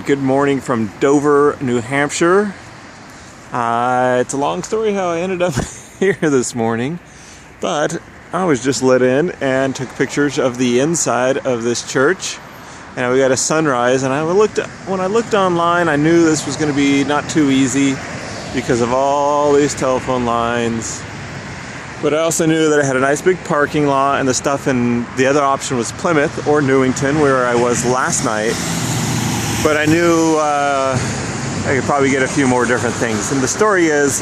and good morning from Dover, New Hampshire. It's a long story how I ended up here this morning, but I was just let in and took pictures of the inside of this church, and we got a sunrise. And when I looked online, I knew this was going to be not too easy because of all these telephone lines. But I also knew that I had a nice big parking lot and the stuff, and the other option was Plymouth or Newington, where I was last night. But I knew I could probably get a few more different things. And the story is,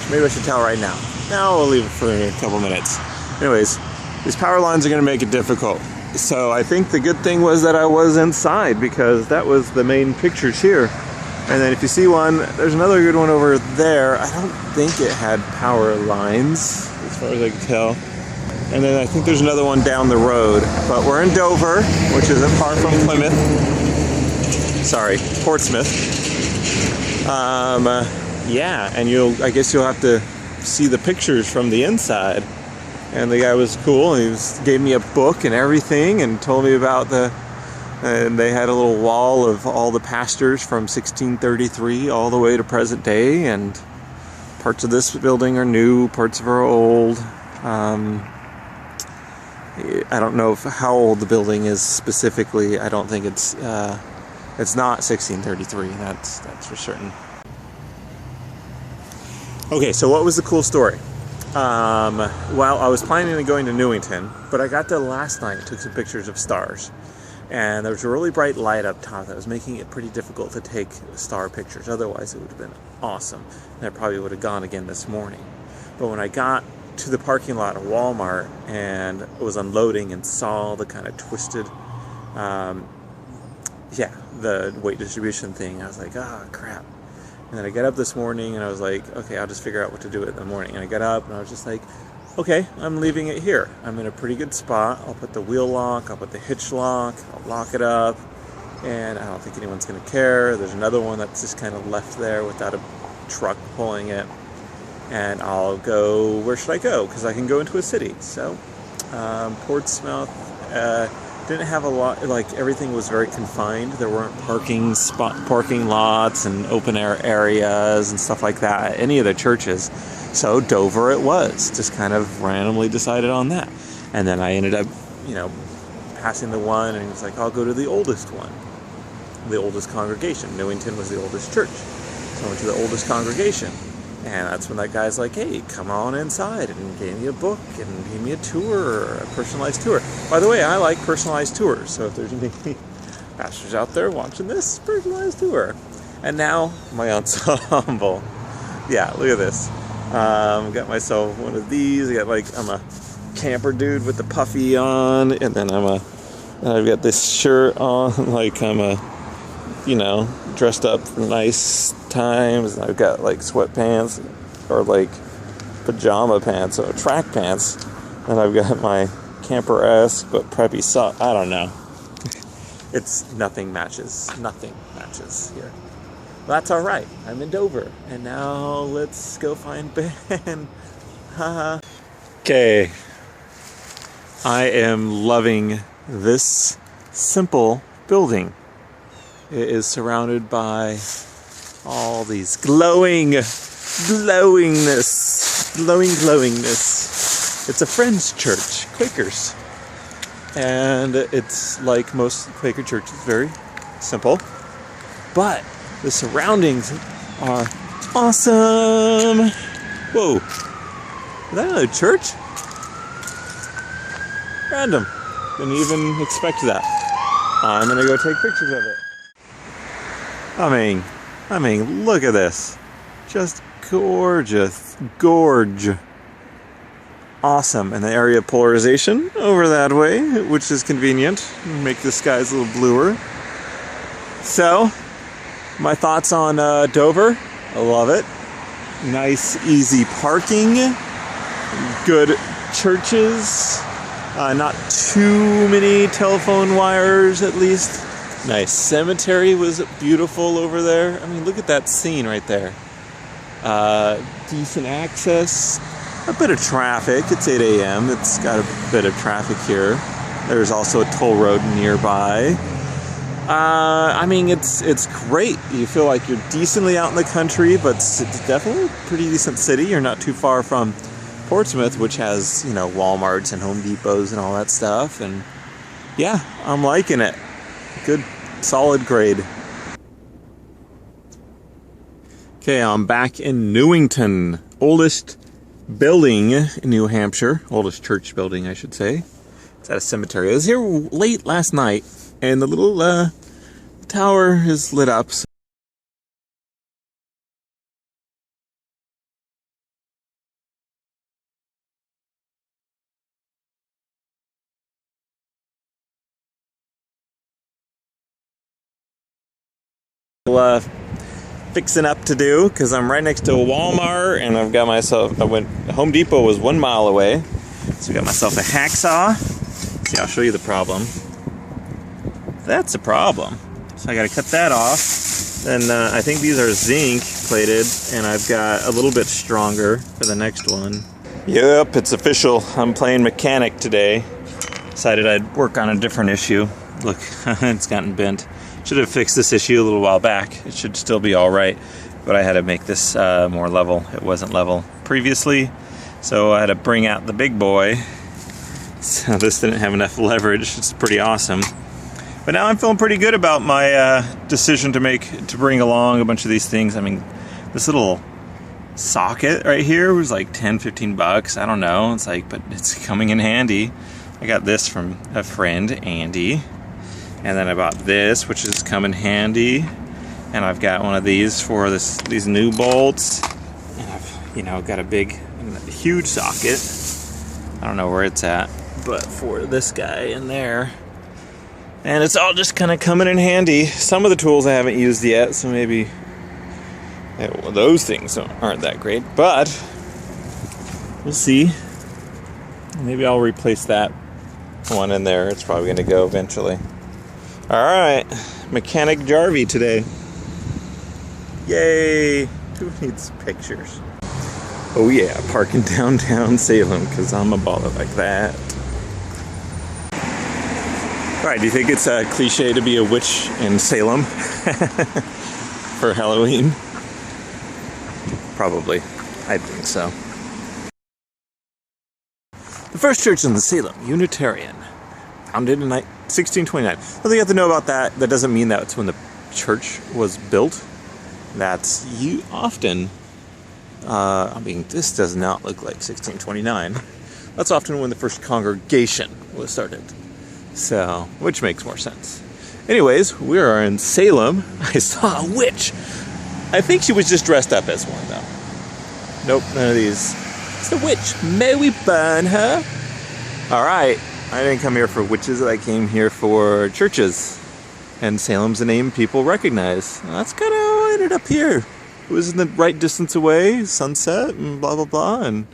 maybe I should tell right now. Now we'll leave it for a couple minutes. Anyways, these power lines are going to make it difficult. So I think the good thing was that I was inside, because that was the main pictures here. And then if you see one, there's another good one over there. I don't think it had power lines, as far as I can tell. And then I think there's another one down the road. But we're in Dover, which isn't far from Plymouth. Sorry, Portsmouth. Yeah, and I guess you'll have to see the pictures from the inside. And the guy was cool. He gave me a book and everything, and told me about and they had a little wall of all the pastors from 1633 all the way to present day, and parts of this building are new, parts of it are old. I don't know how old the building is specifically. I don't think it's not 1633, that's for certain. Okay, so what was the cool story? Well, I was planning on going to Newington, but I got there last night and took some pictures of stars. And there was a really bright light up top that was making it pretty difficult to take star pictures. Otherwise, it would have been awesome. And I probably would have gone again this morning. But when I got to the parking lot of Walmart and was unloading and saw the kind of twisted, the weight distribution thing, I was like, oh, crap. And then I got up this morning and I was like, okay, I'll just figure out what to do in the morning. And I got up and I was just like, okay, I'm leaving it here. I'm in a pretty good spot. I'll put the wheel lock, I'll put the hitch lock, I'll lock it up, and I don't think anyone's going to care. There's another one that's just kind of left there without a truck pulling it. And I'll go, where should I go? Because I can go into a city. So, Portsmouth didn't have a lot, like everything was very confined. There weren't parking lots and open air areas and stuff like that at any of the churches. So Dover it was, just kind of randomly decided on that. And then I ended up, passing the one, and he was like, I'll go to the oldest one, the oldest congregation. Newington was the oldest church. So I went to the oldest congregation. And that's when that guy's like, hey, come on inside, and gave me a book and gave me a tour, a personalized tour. By the way, I like personalized tours. So if there's any pastors out there watching this, personalized tour. And now my ensemble. Yeah, look at this. Got myself one of these. I'm a camper dude with the puffy on, and then I've got this shirt on, like I'm dressed up for nice times. I've got like sweatpants or like pajama pants or track pants, and I've got my camper-esque but preppy sock. I don't know. Nothing matches here. That's all right. I'm in Dover, and now let's go find Ben. Okay. I am loving this simple building. It is surrounded by all these glowingness. It's a Friends church, Quakers. And it's like most Quaker churches, very simple. But the surroundings are awesome. Whoa. Is that another church? Random. Didn't even expect that. I'm gonna go take pictures of it. I mean, look at this. Just gorgeous. Gorge. Awesome. And the area of polarization over that way, which is convenient. Make the skies a little bluer. So, my thoughts on Dover. I love it. Nice, easy parking. Good churches. Not too many telephone wires, at least. Nice cemetery was beautiful over there. I mean, look at that scene right there. Decent access. A bit of traffic. It's 8 a.m. It's got a bit of traffic here. There's also a toll road nearby. I mean, it's great. You feel like you're decently out in the country, but it's definitely a pretty decent city. You're not too far from Portsmouth, which has, you know, Walmarts and Home Depots and all that stuff. And yeah, I'm liking it. Good, solid grade. Okay, I'm back in Newington, oldest building in New Hampshire, oldest church building, I should say. It's at a cemetery. I was here late last night, and the little tower is lit up. So fixing up to do, because I'm right next to a Walmart, and I've got myself, Home Depot was 1 mile away, so I got myself a hacksaw. See, I'll show you the problem. That's a problem. So I got to cut that off. Then I think these are zinc plated, and I've got a little bit stronger for the next one. Yep, it's official. I'm playing mechanic today. Decided I'd work on a different issue. Look, it's gotten bent. Should have fixed this issue a little while back. It should still be all right, but I had to make this more level. It wasn't level previously, so I had to bring out the big boy. So this didn't have enough leverage. It's pretty awesome. But now I'm feeling pretty good about my decision to bring along a bunch of these things. I mean, this little socket right here was like 10, 15 bucks. I don't know. It's like, but it's coming in handy. I got this from a friend, Andy. And then I bought this, which is come in handy. And I've got one of these for these new bolts. And I've, you know, got a huge socket. I don't know where it's at, but for this guy in there. And it's all just kind of coming in handy. Some of the tools I haven't used yet, so maybe those things aren't that great. But we'll see. Maybe I'll replace that one in there. It's probably going to go eventually. All right, mechanic JARVIE today. Yay! Who needs pictures? Oh yeah, parking downtown Salem, because I'm a baller like that. All right, do you think it's a cliche to be a witch in Salem for Halloween? Probably. I think so. The first church in the Salem, Unitarian, founded in 1629. Something you have to know about that doesn't mean that's when the church was built. That's often, I mean, this does not look like 1629. That's often when the first congregation was started. So, which makes more sense. Anyways, we are in Salem. I saw a witch. I think she was just dressed up as one, though. Nope, none of these. It's the witch. May we burn her? All right. I didn't come here for witches. I came here for churches. And Salem's a name people recognize. That's kind of how I ended up here. It was in the right distance away, sunset, and blah, blah, blah. And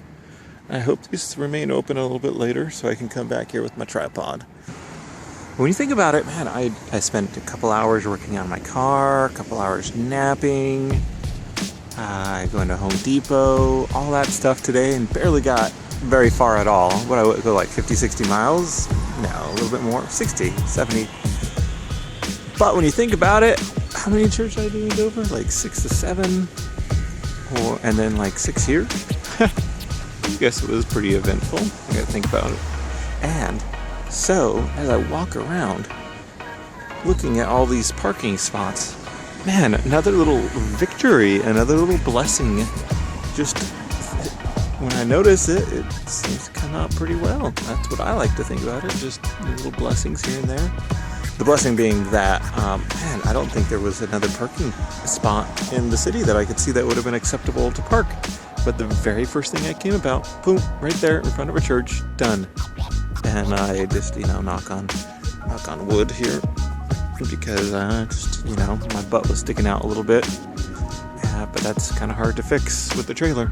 I hope these remain open a little bit later so I can come back here with my tripod. When you think about it, man, I spent a couple hours working on my car, a couple hours napping, going to Home Depot, all that stuff today, and barely got very far at all. What, I would go like 50, 60 miles? No, a little bit more, 60, 70. But when you think about it, how many churches I did over? Like 6 to 7, and then like 6 here? I guess it was pretty eventful. I gotta think about it. And so, as I walk around, looking at all these parking spots, man, another little victory, another little blessing. Just, when I notice it, it seems to come out pretty well. That's what I like to think about it, just little blessings here and there. The blessing being that, man, I don't think there was another parking spot in the city that I could see that would have been acceptable to park. But the very first thing I came about, boom, right there in front of a church, done. And I just, knock on wood here, because just, my butt was sticking out a little bit. Yeah, but that's kind of hard to fix with the trailer.